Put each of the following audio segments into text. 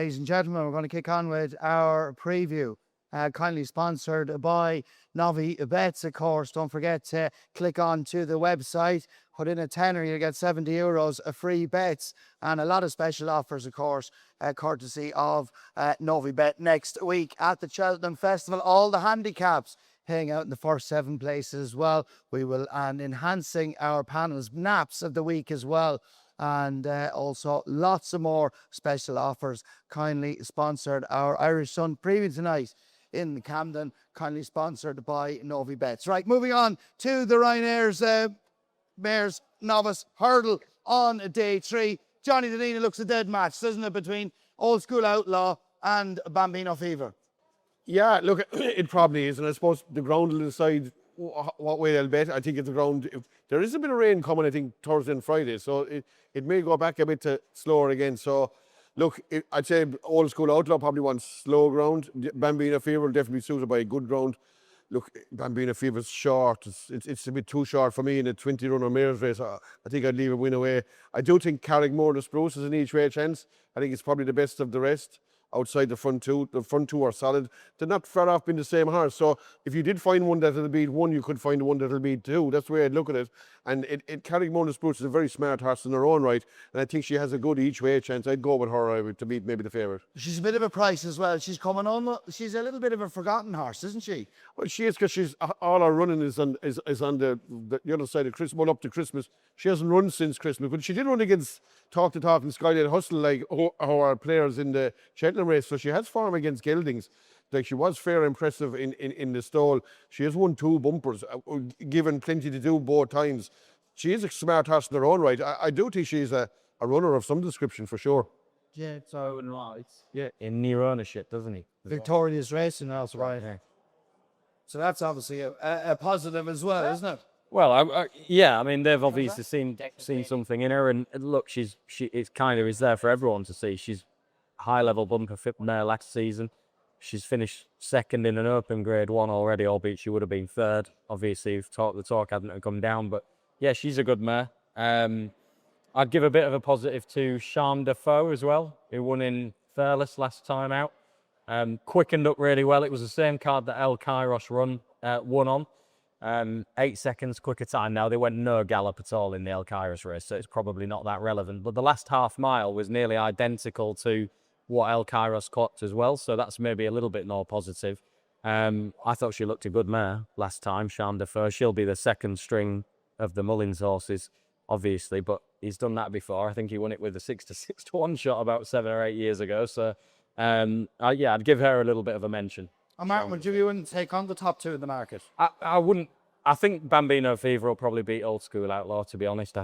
ladies and gentlemen, we're going to kick on with our preview. Kindly sponsored by Novice Bets, of course. Don't forget to click on to the website, put in a tenner, you'll get €70 of free bets and a lot of special offers, of course, courtesy of Novice Bet next week at the Cheltenham Festival. All the handicaps paying out in the first 7 places as well. We will, and enhancing our panels, naps of the week as well. And also lots of more special offers. Kindly sponsored our Irish Sun preview tonight in Camden, kindly sponsored by Novice Bets. Right, moving on to the Ryanair's Mayor's Novice Hurdle on day 3. Johnny Dinnen, looks a dead match, doesn't it, between Old School Outlaw and Bambino Fever? Yeah, look, it probably is, and I suppose the ground will decide what way they'll bet. I think it's the ground. There is a bit of rain coming, I think, Thursday and Friday, so it may go back a bit to slower again. So, look, I'd say Old School Outlaw probably wants slow ground. Bambino Fever will definitely be suited by a good ground. Look, Bambino Fever's short. It's a bit too short for me in a 20-runner mare's race. I think I'd leave a win away. I do think Carrickmore the Spruce is an each way chance. I think it's probably the best of the rest. Outside the front two. The front two are solid. They're not far off being the same horse. So if you did find one that'll beat one, you could find one that'll beat 2. That's the way I'd look at it. And Carrickmore the Spruce is a very smart horse in her own right. And I think she has a good each way chance. I'd go with her to beat maybe the favourite. She's a bit of a price as well. She's coming on. She's a little bit of a forgotten horse, isn't she? Well, she is, because she's all her running is on the other side of Christmas, well, up to Christmas. She hasn't run since Christmas, but she did run against Talk to Talk and Skyline Hustle, like our players in the Cheltenham race. So she has form against geldings. Like, she was fair impressive in the stall. She has won 2 bumpers, given plenty to do both times. She is a smart horse in her own right. I do think she's a runner of some description for sure. Yeah, So and right. Yeah, in near ownership, doesn't he? Victorious Racing also, right? Yeah. So that's obviously a positive as well, isn't it? Well, yeah. I mean, they've obviously seen something in her, and look, she it kind of is there for everyone to see. She's high level bumper fit from there last season. She's finished second in an Open Grade 1 already, albeit she would have been third. Obviously, if the talk hadn't come down, but yeah, she's a good mare. I'd give a bit of a positive to Charme de Faux as well, who won in Fairless last time out. Quickened up really well. It was the same card that El Kairos won on. 8 seconds quicker time now. They went no gallop at all in the El Kairos race, so it's probably not that relevant. But the last half mile was nearly identical to what El Kairos clocked as well, so that's maybe a little bit more positive. I thought she looked a good mare last time, Charme de Faux. She'll be the second string of the Mullins horses, obviously, but he's done that before. I think he won it with a 6-1 shot about 7 or 8 years ago. So, yeah, I'd give her a little bit of a mention. And Martin, would you wouldn't take on the top 2 in the market? I wouldn't. I think Bambino Fever will probably beat Old School Outlaw, to be honest.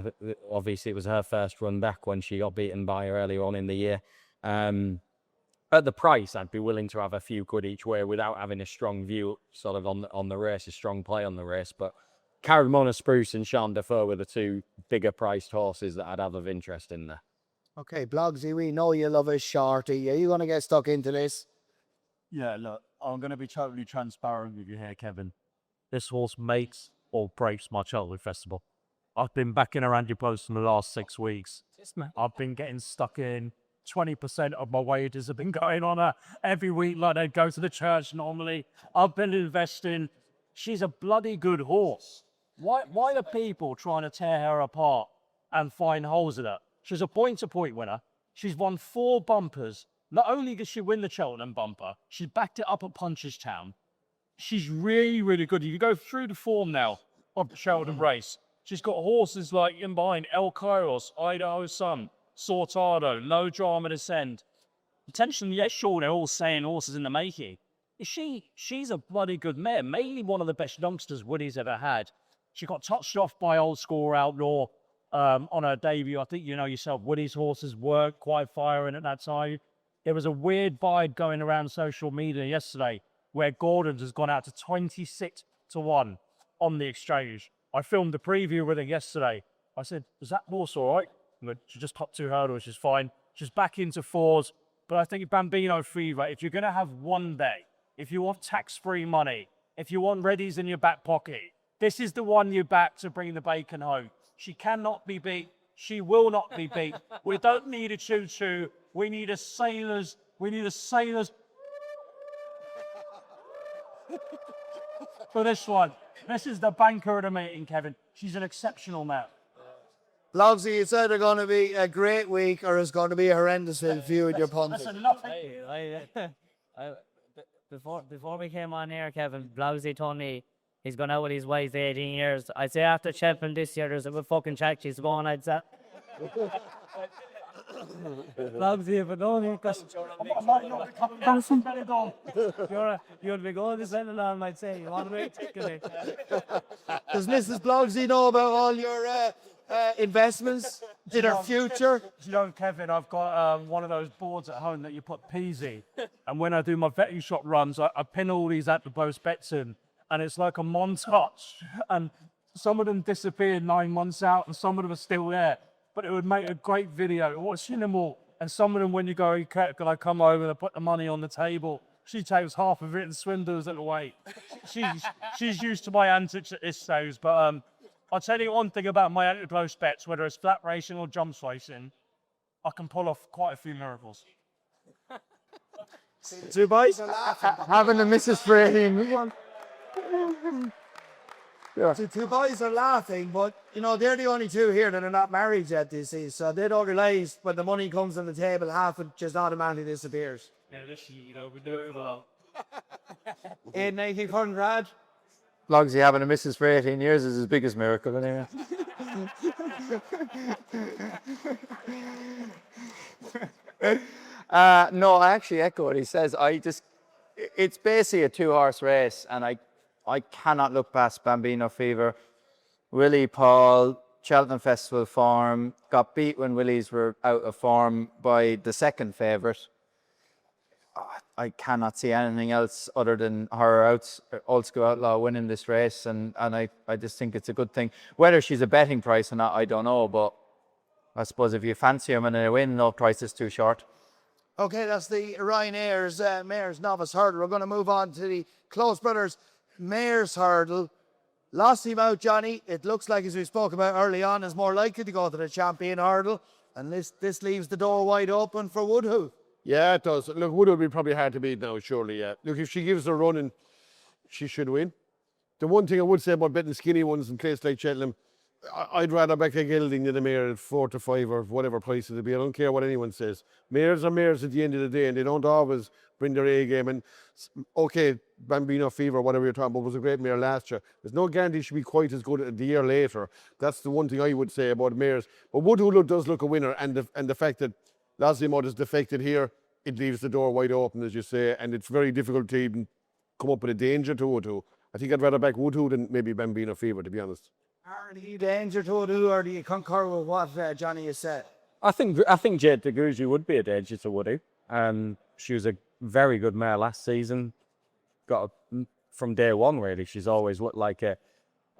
Obviously, it was her first run back when she got beaten by her earlier on in the year. At the price, I'd be willing to have a few quid each way without having a strong view sort of on the race, a strong play on the race. But Carrickmore Spruce and Charme de Faux were the 2 bigger priced horses that I'd have of interest in there. Okay, Blogsy, we know you love a shorty. Are you going to get stuck into this? Yeah, look, I'm going to be totally transparent with you here, Kevin. This horse makes or breaks my Cheltenham Festival. I've been backing around your post in the last 6 weeks. I've been getting stuck in. 20% of my wages have been going on her every week, like they'd go to the church normally. I've been investing. She's a bloody good horse. Why are people trying to tear her apart and find holes in her? She's a point-to-point winner. She's won 4 bumpers. Not only did she win the Cheltenham bumper, she's backed it up at Punchestown. She's really, really good. If you go through the form now of the Cheltenham race, she's got horses like in behind El Kairos, Idaho Sun, Sortado, No Drama Descend. Potentially, yes, sure, they're all saying horses in the making. She's a bloody good mare, mainly one of the best youngsters Woody's ever had. She got touched off by Old School Outlaw on her debut. I think you know yourself, Woody's horses weren't quite firing at that time. There was a weird vibe going around social media yesterday where Gordon's has gone out to 26-1 on the exchange. I filmed the preview with her yesterday. I said, is that horse all right? She just popped 2 hurdles, she's fine. She's back into 4s. But I think Bambino Fever, if you're going to have one day, if you want tax-free money, if you want readies in your back pocket, this is the one you back to bring the bacon home. She cannot be beat. She will not be beat. We don't need a choo-choo. We need a sailor's We need a sailor's for this one. This is the banker of the meeting, Kevin. She's an exceptional man. Logsy, it's either going to be a great week or it's going to be a horrendous week for you and your punting. Listen, nothing. Before we came on here, Kevin, Blousy told me he's gone out with his wife 18 years. I'd say after Cheltenham this year, there's a bit fucking check she's going, I'd say. Blousy, if it don't, because you'll be going to Cheltenham, I'd say. You want to make ticket. Does Mrs. Blogsy know about all your investments in her future? You know, Kevin, I've got one of those boards at home that you put peas in. And when I do my betting shop runs, I pin all these at the post bets in. And it's like a montage. And some of them disappeared 9 months out and some of them are still there. But it would make a great video. Watching them all. And some of them, when you go, can I come over and put the money on the table? She takes half of it and swindles it away. She's used to my antics at this stage. But I'll tell you one thing about my anti-post bets, whether it's flat racing or jumps racing, I can pull off quite a few miracles. Two boys having a Mrs. Brady. The two boys are laughing, but you know they're the only two here that are not married yet. You see, so they don't realise when the money comes on the table, half it just automatically disappears. Yeah, this you know we do it well. Aidan, anything fun, Rad? Logsy having a missus for 18 years is his biggest miracle anyway. No, I actually echo what he says. It's basically a 2-horse race, and I cannot look past Bambino Fever. Willie, Paul, Cheltenham Festival form, got beat when Willies were out of form by the second favourite. I cannot see anything else other than her Old School Outlaw winning this race, and I just think it's a good thing. Whether she's a betting price or not, I don't know, but I suppose if you fancy them and they win, no price is too short. Okay, that's the Ryanair's Mayor's Novice Hurdle. We're going to move on to the Close Brothers Mayor's Hurdle. Lost him out, Johnny. It looks like, as we spoke about early on, is more likely to go to the Champion Hurdle, and this leaves the door wide open for Woodhull. Yeah, it does. Look, Wood would be probably hard to beat now, surely, yeah. Look, if she gives a run, and she should win. The one thing I would say about betting skinny ones in places like Cheltenham, I'd rather back a gelding than a mare at 4 to 5 or whatever price it'll be. I don't care what anyone says. Mares are mares at the end of the day, and they don't always bring their A game. And okay, Bambino Fever, whatever you're talking about, was a great mare last year. There's no guarantee she'll be quite as good the year later. That's the one thing I would say about mares. But Woodhull does look a winner, and the fact that Lazimod is defected here, it leaves the door wide open, as you say, and it's very difficult to even come up with a danger to Woodhull. I think I'd rather back Woodhull than maybe Bambino Fever, to be honest. Are the danger to Woodhull, or do you concur with what Johnny has said? I think Jade Deguji would be a danger to Woody. She was a very good mare last season. From day one, really. She's always looked like a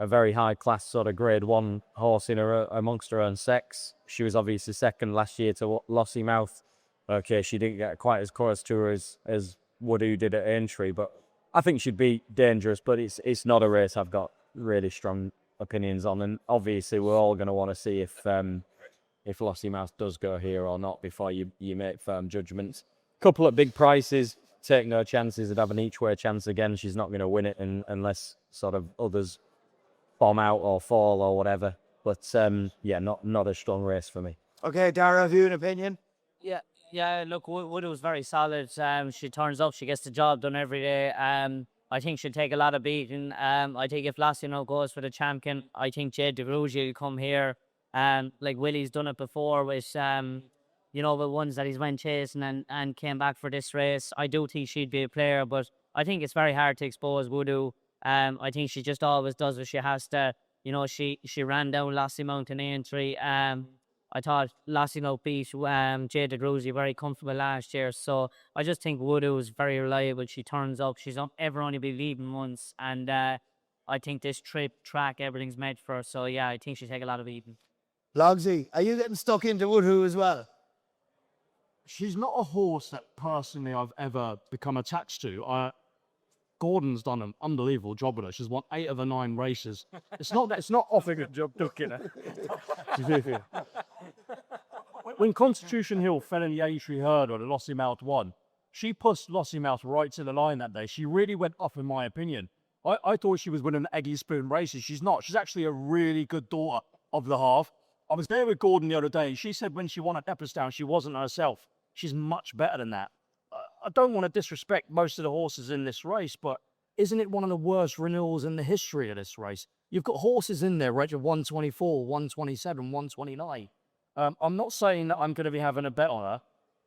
very high class sort of grade 1 horse amongst her own sex. She was obviously second last year to Lossiemouth. Okay, she didn't get quite as close to her as Woody did at Aintree, but I think she'd be dangerous. But it's not a race I've got really strong opinions on, and obviously we're all going to want to see if Lossiemouth does go here or not before you make firm judgments. Couple of big prices, take no chances. I'd have an each way chance again. She's not going to win it unless sort of others bomb out or fall or whatever. But yeah, not a strong race for me. Okay, Darragh, have you an opinion? Yeah, look, Wood was very solid. She turns up, she gets the job done every day. I think she'll take a lot of beating. I think if Lassino goes for the champion, I think Jade DeGrugia will come here. Like Willie's done it before with, with ones that he's went chasing and came back for this race. I do think she'd be a player, but I think it's very hard to expose Voodoo. I think she just always does what she has to. She ran down Lassie Mountain Aintree. I thought Lassino beat Jade DeGrugia very comfortable last year. So I just think Voodoo is very reliable. She turns up. She's ever only been leading once. And I think this track, everything's made for her. So yeah, I think she'll take a lot of beating. Logsy, are you getting stuck into Woodhull as well? She's not a horse that personally I've ever become attached to. Gordon's done an unbelievable job with her. She's won 8 of the 9 races. It's not offering a job ducking her. When Constitution Hill fell in the Aintree hurdle and Lossiemouth won, she pushed Lossiemouth right to the line that day. She really went off, in my opinion. I thought she was winning Eggy Spoon races. She's not. She's actually a really good daughter of the half. I was there with Gordon the other day, and she said when she won at Epperstown, she wasn't herself. She's much better than that. I don't want to disrespect most of the horses in this race, but isn't it one of the worst renewals in the history of this race? You've got horses in there, right, of 124, 127, 129. I'm not saying that I'm going to be having a bet on her,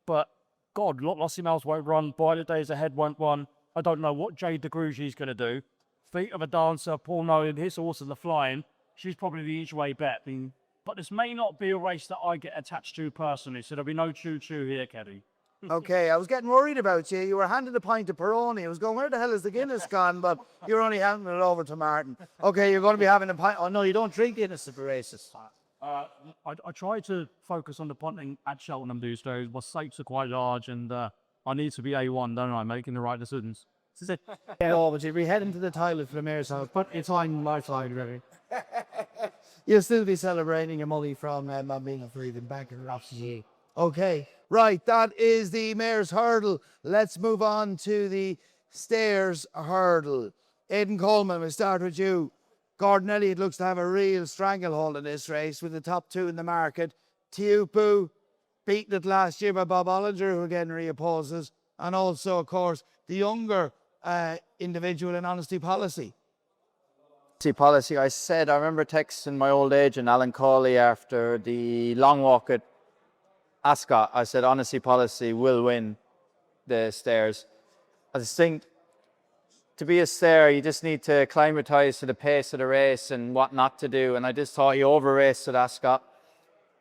but God, Lossiemouth won't run. By the Days Ahead won't run. I don't know what Jade de Grugy's going to do. Feet of a Dancer, Paul Nolan, his horses are flying. She's probably the each way bet. But this may not be a race that I get attached to personally, so there'll be no choo-choo here, Keddy. Okay, I was getting worried about you. You were handing a pint of Peroni. I was going, where the hell is the Guinness gone? But you're only handing it over to Martin. Okay, you're going to be having a pint. Oh, no, you don't drink Guinness at the races. I try to focus on the punting at Cheltenham these days. My stakes are quite large, and I need to be A1, don't I? Making the right decisions. This is it. Yeah, oh, but you'll be heading to the toilet for the mayor's house. But it's on my side, really. You'll still be celebrating your money from being a freedom banker. Absolutely. Okay, right, that is the mayor's hurdle. Let's move on to the stairs hurdle. Aidan Coleman, we'll start with you. Gordon Elliott looks to have a real stranglehold in this race with the top two in the market. Tiupu, beaten it last year by Bob Ollinger, who again reopposes. And also, of course, the younger individual in Honesty Policy. Policy, I remember texting my old agent, Alan Cawley, after the long walk at Ascot. I said, Honesty Policy will win the stairs. I just think to be a stair, you just need to acclimatise to the pace of the race and what not to do. And I just thought he over-raced at Ascot.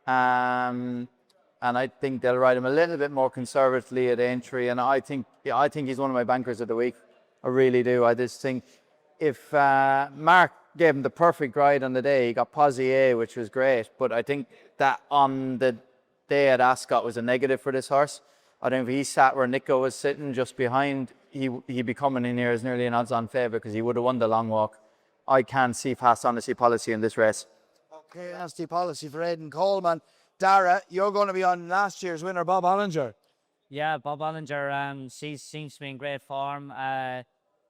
And I think they'll ride him a little bit more conservatively at Aintree. And I think he's one of my bankers of the week. I really do. I just think if Mark gave him the perfect ride on the day, he got Posier, which was great. But I think that on the day at Ascot was a negative for this horse. I think if he sat where Nico was sitting just behind, he'd be coming in here as nearly an odds-on favourite because he would have won the long walk. I can't see past Honesty Policy in this race. Okay, Honesty Policy for Aidan Coleman. Darragh, you're going to be on last year's winner, Bob Ollinger. Yeah, Bob Ollinger, she seems to be in great form.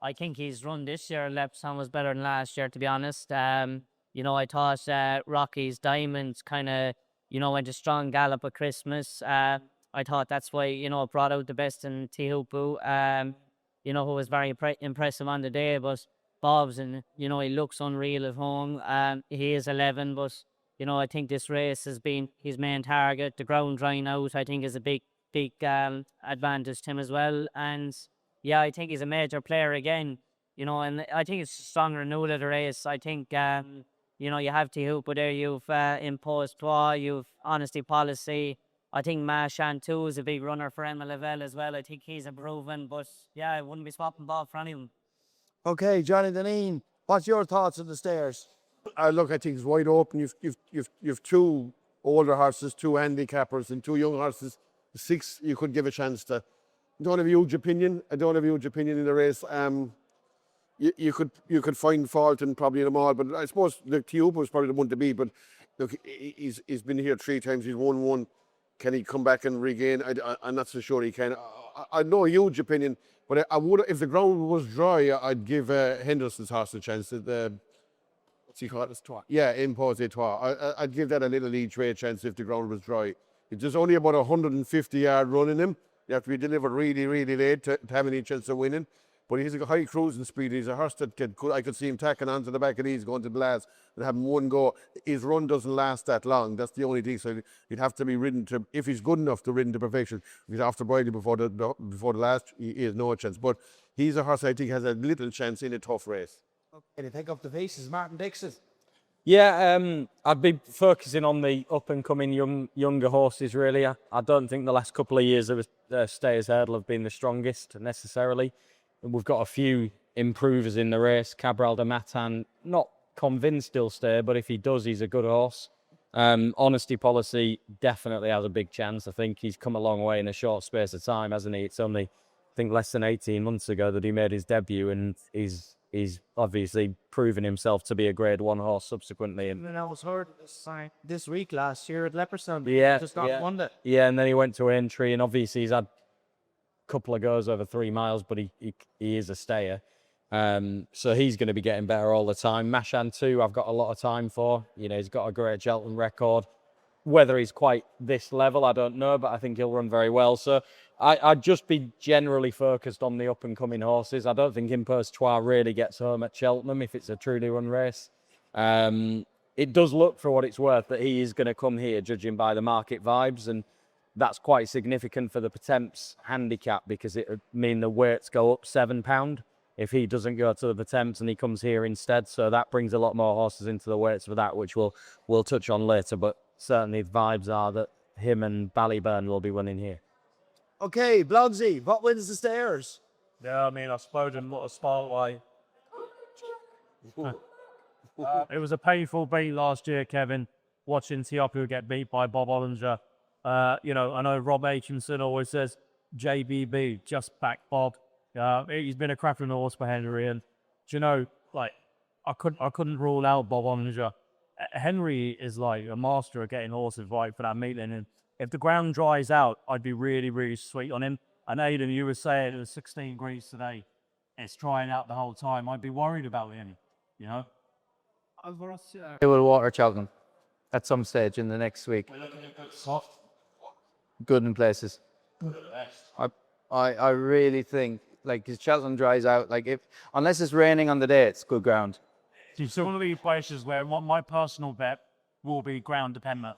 I think his run this year at Lepson was better than last year, to be honest. You know, I thought Rocky's Diamonds kind of, you know, went a strong gallop at Christmas. I thought that's why, you know, it brought out the best in Tiupu, you know, who was very impressive on the day. But Bob's, and, you know, he looks unreal at home. He is 11, but, you know, I think this race has been his main target. The ground drying out, I think, is a big advantage to him as well. And, yeah, I think he's a major player again, you know, and I think it's a strong renewal of the race. I think, you know, you have Tiupu there, you've Imposed Trois, you've Honesty Policy. I think Mashan too is a big runner for Emma Lavelle as well. I think he's improving, but yeah, I wouldn't be swapping Bob for any of them. Okay, Johnny Dinnen, what's your thoughts on the stairs? Look, I think it's wide open. You've two older horses, two handicappers, and two young horses. Six, you could give a chance to. I don't have a huge opinion. in the race. You could find fault in probably them all, but I suppose the Tiupu was probably the one to beat. But look, he's been here 3 times. He's won one. Can he come back and regain? I'm not so sure he can. I know a huge opinion, but I would, if the ground was dry, I'd give Henderson's horse a chance. What's he called? Yeah, Impose Trois. I'd give that a little each way chance if the ground was dry. It's only about 150-yard run in him. You have to be delivered really, really late to have any chance of winning. But he's a high cruising speed. He's a horse that I could see him tacking onto the back of these, going to the last and having one go. His run doesn't last that long. That's the only thing. So he'd have to be ridden to, if he's good enough to ridden to perfection. If he's after bridle before the last, he has no chance. But he's a horse I think has a little chance in a tough race. Okay, to take up the pieces, Martin Dixon. Yeah, I'd be focusing on the up-and-coming younger horses, really. I don't think the last couple of years of Stayers Hurdle have been the strongest, necessarily. And we've got a few improvers in the race. Cabral de Matan, not convinced he'll stay, but if he does, he's a good horse. Honesty Policy definitely has a big chance. I think he's come a long way in a short space of time, hasn't he? It's only, I think, less than 18 months ago that he made his debut, and he's obviously proven himself to be a Grade 1 horse subsequently. And I was heard this week last year at Leopardstown. Yeah, just not won it. Yeah, and then he went to Aintree, and obviously he's had couple of goes over 3 miles, but he is a stayer. So he's going to be getting better all the time. Mashan too, I've got a lot of time for. He's got a great Cheltenham record. Whether he's quite this level, I don't know, but I think he'll run very well. So I'd just be generally focused on the up-and-coming horses. I don't think Impulse Trois really gets home at Cheltenham if it's a truly run race. It does look, for what it's worth, that he is going to come here, judging by the market vibes, and that's quite significant for the Potemps handicap, because it would mean the weights go up £7 if he doesn't go to the Potemps and he comes here instead. So that brings a lot more horses into the weights for that, which we'll touch on later. But certainly the vibes are that him and Ballyburn will be winning here. Okay, Blogsy, what wins the stairs? Yeah, I mean, I suppose in what a smart way. It was a painful beat last year, Kevin, watching Tiapu get beat by Bob Ollinger. I know Rob Aitchison always says, JBB, just back Bob. He's been a cracking horse for Henry, and I couldn't rule out Bob Ollinger. Henry is like a master of getting horses right for that meeting, and if the ground dries out, I'd be really, really sweet on him. And Aidan, you were saying it was 16 degrees today. It's drying out the whole time. I'd be worried about him, They will water Cheltenham at some stage in the next week. We're looking at good soft. Good in places. I really think, if Cheltenham dries out, unless it's raining on the day, it's good ground. It's one of these places where my personal bet will be ground dependent.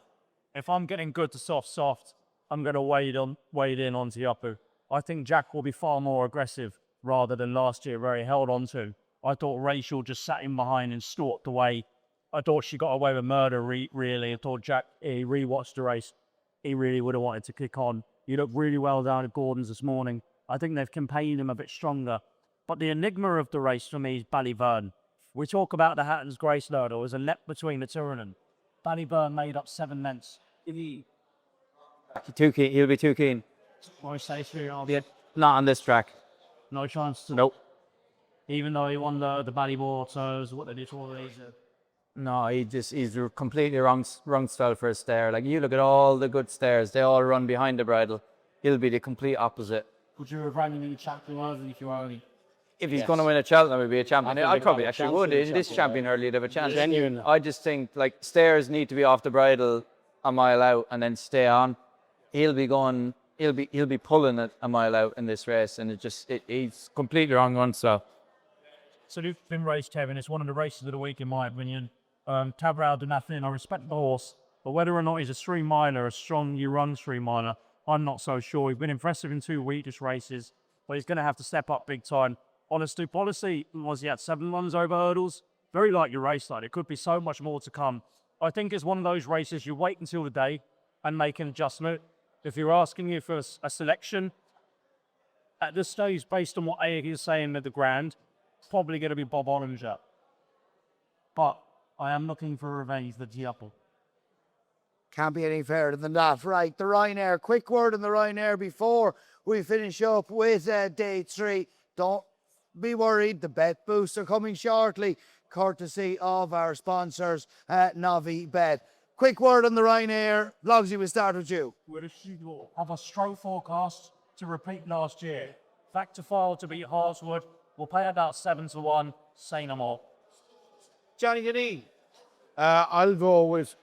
If I'm getting good to soft, I'm going to wade in on Tiapu. I think Jack will be far more aggressive rather than last year where he held on to. I thought Rachel just sat in behind and stalked away. I thought she got away with murder, really. I thought Jack, he rewatched the race. He really would have wanted to kick on. He looked really well down at Gordon's this morning. I think they've campaigned him a bit stronger. But the enigma of the race for me is Ballyburn. We talk about the Hatton's Grace Loader. There was a lep between the two of them. Ballyburn made up 7 lengths. Too keen. He'll be too keen. I say 3 Yeah, not on this track. No chance to. Nope. Even though he won the Ballymore, what they did to all these. No, he's completely wrong style for a stare. You look at all the good stares, they all run behind the bridle. He'll be the complete opposite. Would you have rang him in the champion if you were only? If he's going to win a Cheltenham, he'll be a champion. I probably actually would. In this champion, champion hurdle, he'd have a chance. Genuine. I just think stairs need to be off the bridle a mile out and then stay on. He'll be pulling it a mile out in this race, and he's completely wrong on so. So you've been raced, Kevin. It's one of the races of the week, in my opinion. Tabrao Dunathan, I respect the horse, but whether or not he's a 3-miler, a strong you-run 3-miler, I'm not so sure. He's been impressive in 2 Wheatus races, but he's going to have to step up big time. Honesty policy, was he at 7 runs over hurdles? Very like your race line. It could be so much more to come. I think it's one of those races you wait until the day and make an adjustment. If you're asking me for a selection, at this stage, based on what Aidan is saying at the Grand, probably going to be Bob Ollinger. But I am looking for revenge for Tiapu. Can't be any fairer than that. Right, the Ryanair. Quick word on the Ryanair before we finish up with day 3. Don't be worried. The bet boosts are coming shortly, courtesy of our sponsors, Novi Bet. Quick word on the Ryanair. Blogsy, we'll start with you. We're have a stroke forecast to repeat last year. Factor file to beat Harswood. We'll pay about 7-1. Say no more. Johnny Deneen. I'll go with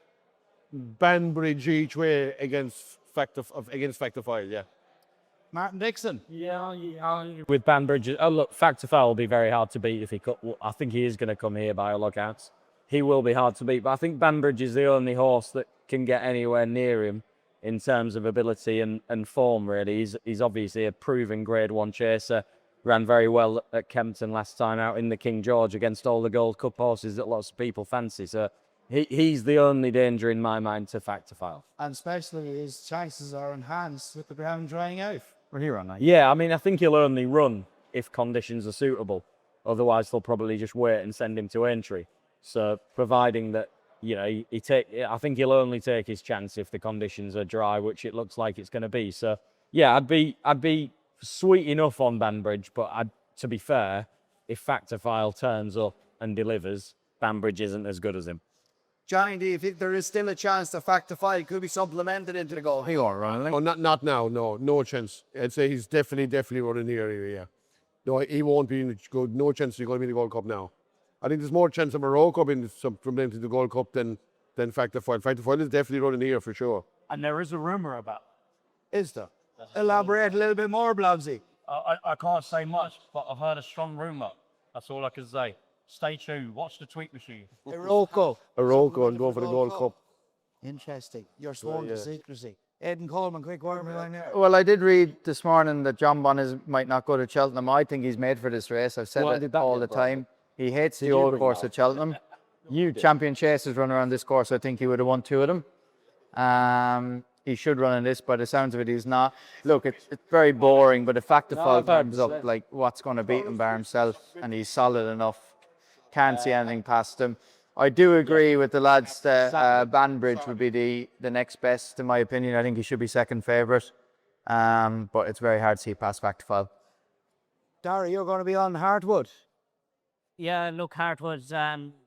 Banbridge each way against Factor File, yeah. Martin Dixon. Yeah. With Banbridge, look, Factor Foul will be very hard to beat if he I think he is going to come here by all lookouts. He will be hard to beat, but I think Banbridge is the only horse that can get anywhere near him in terms of ability and form, really. He's obviously a proven Grade 1 chaser. Ran very well at Kempton last time out in the King George against all the Gold Cup horses that lots of people fancy. So he's the only danger in my mind to Factor File. And especially his chances are enhanced with the ground drying out. Will he run that? Yeah, I mean, I think he'll only run if conditions are suitable. Otherwise, they'll probably just wait and send him to entry. So providing that, I think he'll only take his chance if the conditions are dry, which it looks like it's going to be. So, yeah, I'd be sweet enough on Banbridge, but to be fair, if Factor File turns up and delivers, Banbridge isn't as good as him. Johnny, do you think there is still a chance the fact the fight could be supplemented into the goal? He all right. Oh, not now. No chance. I'd say he's definitely running the area. Yeah. No, he won't be in the good. No chance he's going to be in the Gold Cup now. I think there's more chance of Morocco being from them to the Gold Cup than Factor Foil. Factor Foil is definitely running here for sure. And there is a rumour about. Is there? Elaborate a little bit more, Blobsy. I can't say much, but I've heard a strong rumour. That's all I can say. Stay tuned. Watch the tweet machine. Morocco. Morocco and go for the Gold Cup. Interesting. You're sworn to secrecy. Aidan Coleman, quick word line there. Well, I did read this morning that John Bon might not go to Cheltenham. I think he's made for this race. I've said it all the time. He hates the old course at Cheltenham. Champion Chasers run around this course. I think he would have won 2 of them. He should run in this, but the sounds of it, he's not. Look, it's very boring, but the fact the fall comes up, like, what's going to beat him by himself, and he's solid enough. Can't see anything past him. I do agree with the lads that Banbridge would be the next best, in my opinion. I think he should be second favourite, but it's very hard to see past Factor Foil. Darragh, you're going to be on Hartwood. Yeah, look, Hartwood,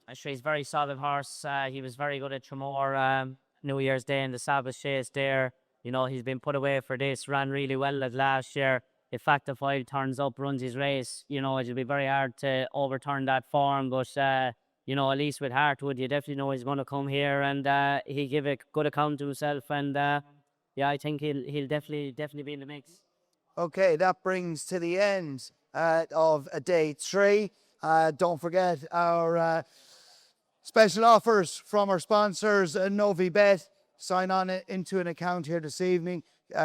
actually, he's a very solid horse. He was very good at Tremor New Year's Day in the Sabbath chase there. You know, he's been put away for this, ran really well at last year. If Factor Foil turns up, runs his race, you know, it'll be very hard to overturn that form. But, you know, at least with Hartwood, you definitely know he's going to come here and he'll give a good account to himself. And, yeah, I think he'll definitely be in the mix. Okay, that brings to the end of day 3. Don't forget our special offers from our sponsors, Novice. Sign on into an account here this evening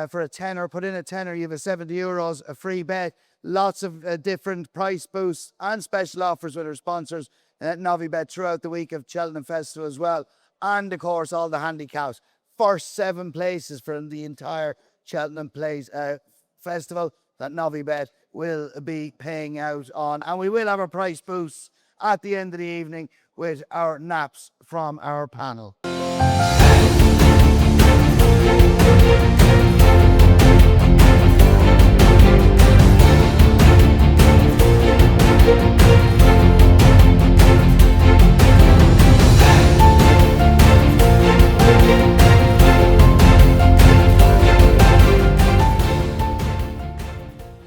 for a tenner. Put in a tenner, you have a €70, a free bet. Lots of different price boosts and special offers with our sponsors at Novibet throughout the week of Cheltenham Festival as well. And of course, all the handicaps. First 7 places from the entire Cheltenham Festival that Novibet will be paying out on. And we will have our price boosts at the end of the evening with our naps from our panel.